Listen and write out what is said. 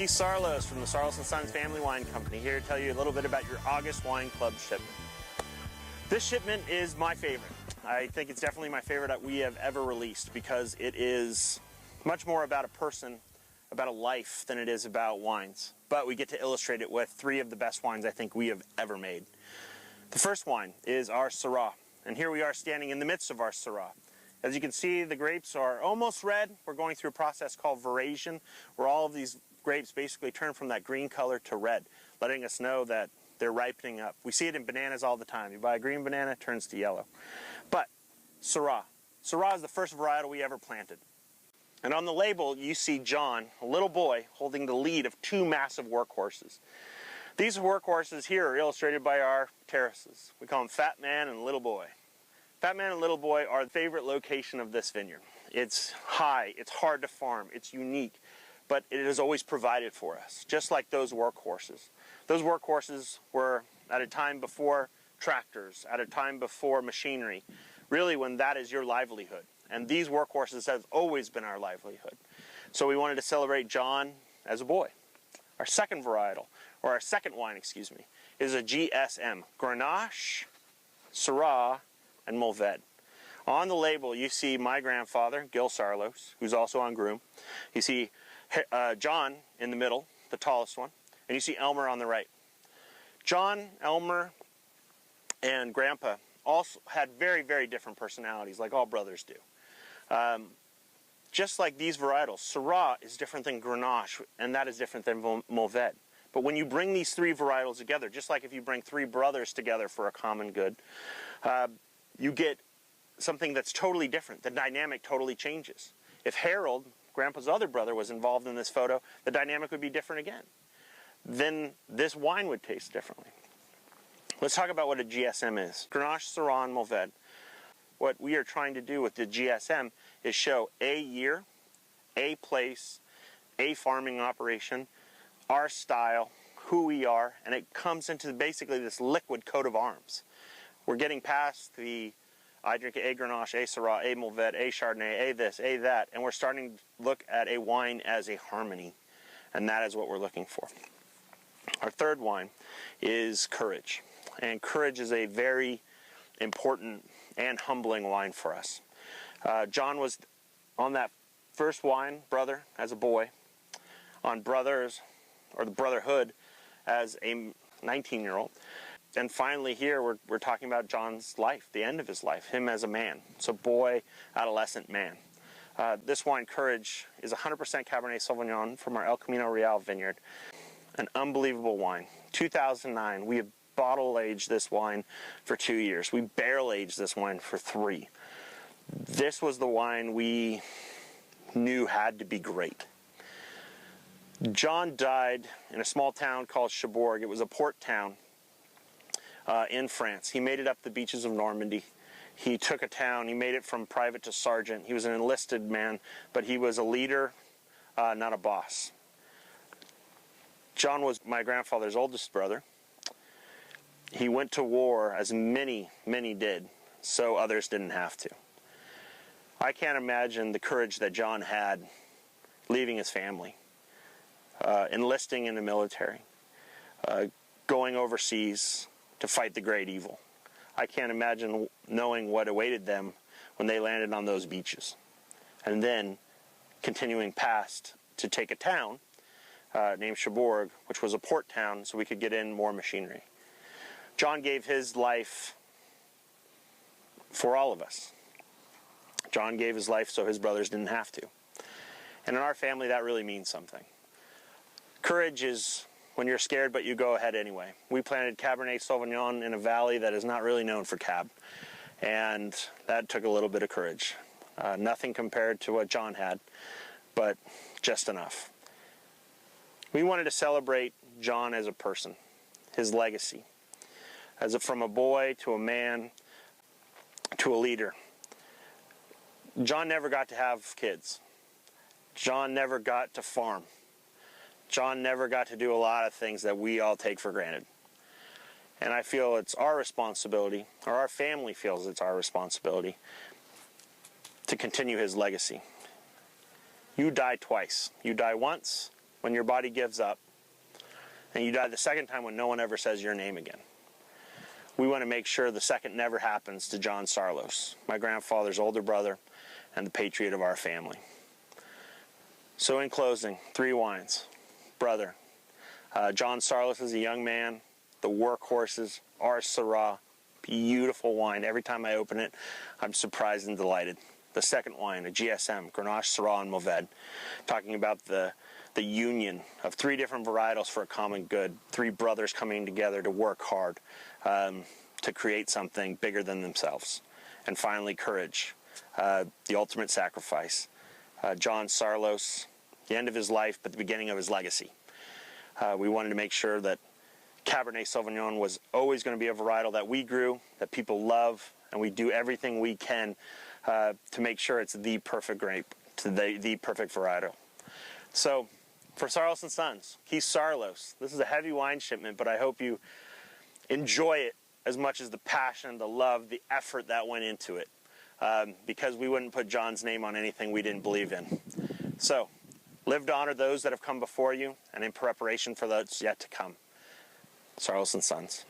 Keith Saarloos from the Saarloos & Sons Family Wine Company, here to tell you a little bit about your August Wine Club shipment. This shipment is my favorite. I think it's definitely my favorite that we have ever released because it is much more about a person, about a life, than it is about wines. But we get to illustrate it with three of the best wines I think we have ever made. The first wine is our Syrah, and here we are standing in the midst of our Syrah. As you can see, the grapes are almost red. We're going through a process called veraison, where all of these grapes basically turn from that green color to red, letting us know that they're ripening up. We see it in bananas all the time. You buy a green banana, it turns to yellow. But Syrah. Syrah is the first varietal we ever planted. And on the label, you see John, a little boy, holding the lead of two massive workhorses. These workhorses here are illustrated by our terraces. We call them Fat Man and Little Boy. Fat Man and Little Boy are the favorite location of this vineyard. It's high, it's hard to farm, it's unique, but it has always provided for us, just like those workhorses. Those workhorses were at a time before tractors, at a time before machinery, really when that is your livelihood. And these workhorses have always been our livelihood. So we wanted to celebrate John as a boy. Our second varietal, or our second wine, excuse me, is a GSM, Grenache, Syrah, and Mourvedre. On the label, you see my grandfather, Gil Saarloos, who's also on Groom. You see John in the middle, the tallest one, and you see Elmer on the right. John, Elmer, and Grandpa also had very, very different personalities, like all brothers do. Just like these varietals, Syrah is different than Grenache, and that is different than Mourvedre. But when you bring these three varietals together, just like if you bring three brothers together for a common good, you get something that's totally different. The dynamic totally changes. If Harold, Grandpa's other brother, was involved in this photo, the dynamic would be different again. Then this wine would taste differently. Let's talk about what a GSM is. Grenache, Syrah, and Mourvedre. What we are trying to do with the GSM is show a year, a place, a farming operation, our style, who we are, and it comes into basically this liquid coat of arms. We're getting past the I drink a Grenache, a Syrah, a Mourvedre, a Chardonnay, a this, a that, and we're starting to look at a wine as a harmony, and that is what we're looking for. Our third wine is Courage, and Courage is a very important and humbling wine for us. John was on that first wine, Brother, as a boy, on Brothers, or the Brotherhood, as a 19-year-old. And finally here, we're talking about John's life, the end of his life, him as a man. So boy, adolescent man. This wine, Courage, is 100% Cabernet Sauvignon from our El Camino Real vineyard. An unbelievable wine. 2009, we have bottle-aged this wine for 2 years. We barrel-aged this wine for 3. This was the wine we knew had to be great. John died in a small town called Cherbourg. It was a port town in France. He made it up the beaches of Normandy. He took a town, he made it from private to sergeant. He was an enlisted man, but he was a leader, not a boss. John was my grandfather's oldest brother. He went to war, as many, many did, so others didn't have to. I can't imagine the courage that John had leaving his family, enlisting in the military, going overseas to fight the great evil. I can't imagine knowing what awaited them when they landed on those beaches. And then continuing past to take a town named Cherbourg, which was a port town, so we could get in more machinery. John gave his life for all of us. John gave his life so his brothers didn't have to. And in our family, that really means something. Courage is when you're scared, but you go ahead anyway. We planted Cabernet Sauvignon in a valley that is not really known for Cab. And that took a little bit of courage. Nothing compared to what John had, but just enough. We wanted to celebrate John as a person, his legacy, from a boy to a man to a leader. John never got to have kids. John never got to farm. John never got to do a lot of things that we all take for granted. And I feel it's our responsibility, or our family feels it's our responsibility, to continue his legacy. You die twice. You die once, when your body gives up, and you die the second time when no one ever says your name again. We want to make sure the second never happens to John Saarloos, my grandfather's older brother and the patriot of our family. So in closing, 3 wines. Brother, John Saarloos is a young man, the workhorses, our Syrah, beautiful wine. Every time I open it, I'm surprised and delighted. The second wine, a GSM, Grenache, Syrah, and Mourvèdre, talking about the union of 3 different varietals for a common good, 3 brothers coming together to work hard to create something bigger than themselves. And finally, courage, the ultimate sacrifice. John Saarloos, the end of his life, but the beginning of his legacy. We wanted to make sure that Cabernet Sauvignon was always going to be a varietal that we grew, that people love, and we do everything we can to make sure it's the perfect grape, the perfect varietal. So, for Saarloos & Sons, Keith Saarloos, this is a heavy wine shipment, but I hope you enjoy it as much as the passion, the love, the effort that went into it, because we wouldn't put John's name on anything we didn't believe in. So, live to honor those that have come before you, and in preparation for those yet to come. Saarloos & Sons.